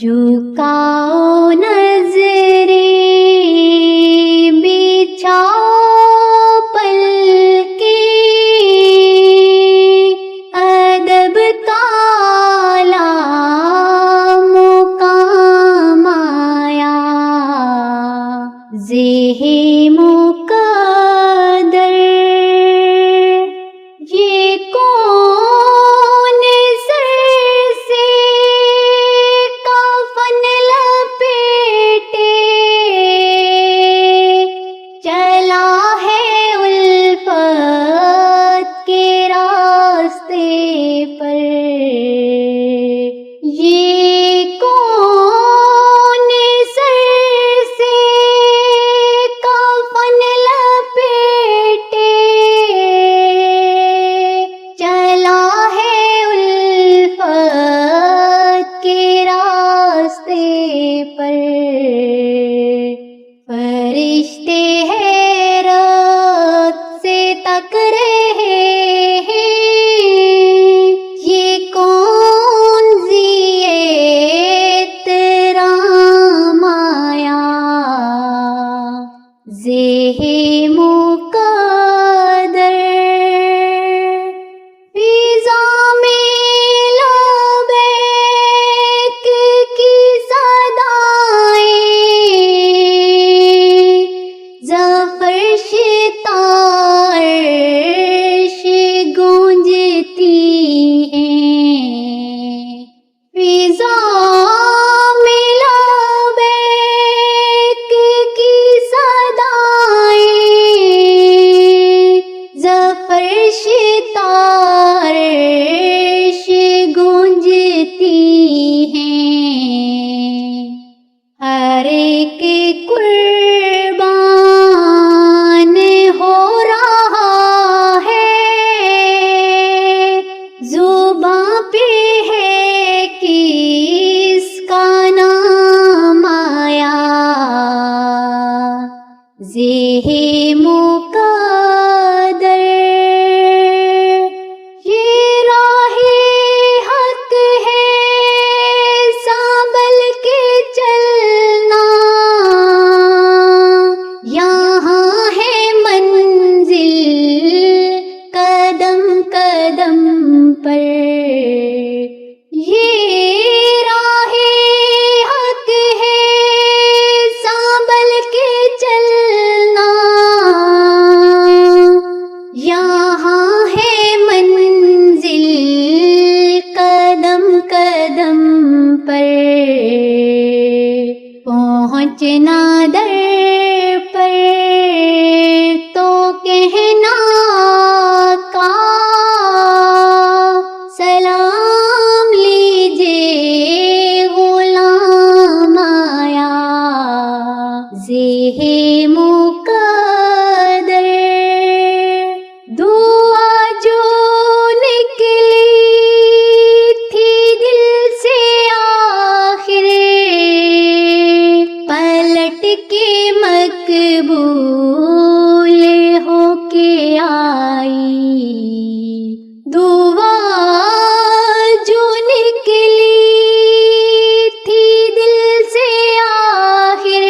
جھکاؤ نظریں بچھاؤ پلکیں ادب کا مقام آیا زہ مقدر یہ کون سر سے کفن لپیٹے چلا ہے الفت کے راستے پر یہ کون سر سے کفن لپیٹے چلا ہے الفت کے راستے پر فرشتے حیرت سے تک رہے ہیں یہ کون ذی احترام آیا زہ مقدر فضا میں لبیک کی صدائیں ظفر شتارش گونجتی ہیں فضا میں لبیک کی صدائیں ظفر شتارش گونجتی ہیں ہر ایک قربان ہو رہا ہے زباں پہ ہے کس کا نام آیا زہ مقدر یہ راہ حق ہے سنبھل کے چلنا یہاں ہے منزل قدم قدم پر یہ راہ حق ہے سنبھل کے چلنا یہاں ہے منزل قدم قدم پر پہنچنا در پر تو کہنا کا سلام لیجیے غلام آیا زہ مقدر دعا جو نکلی تھی دل سے آخر پلٹ کے مقبول ہو کے آئی دعا جو نکلی تھی دل سے آخر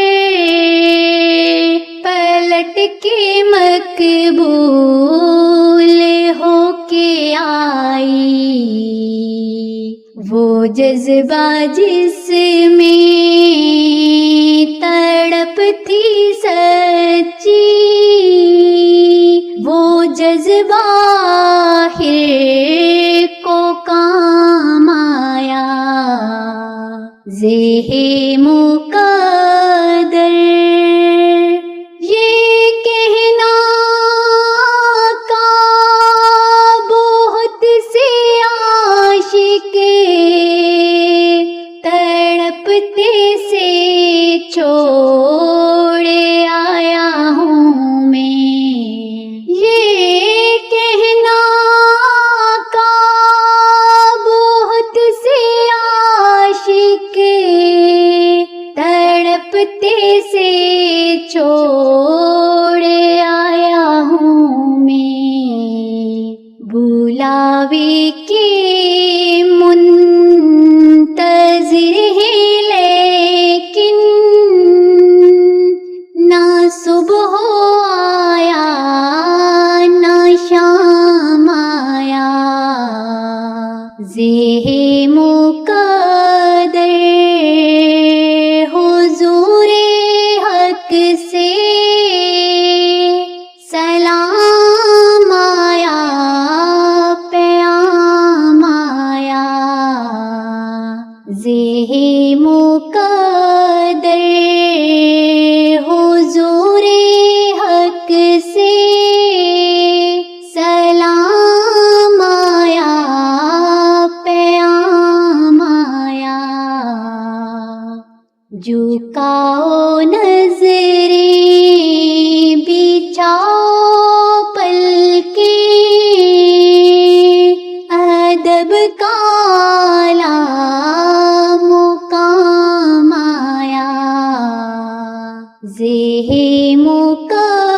پلٹ کے مقبول ہو کے آئی وہ جذبہ جس میں تڑپ تھی زہ مقدر یہ کہنا کا بہت سے عاشق تڑپتے سے چھوڑے آیا ہوں میں، یہ کہنا کا بہت سے عاشق تڑپتے سے چھوڑے آیا ہوں میں، بلاوے کے منتظر ہے لیکن نہ صبح آیا نہ شام آیا، زہ مقدر حضور حق سے سلام آیا پیام آیا، زہ مقدر حضور حق سے سلام آیا پیام آیا، جھکاؤ نظریں بچھاؤ پلکیں ادب کا اعلیٰ مقام آیا، زہ مقدر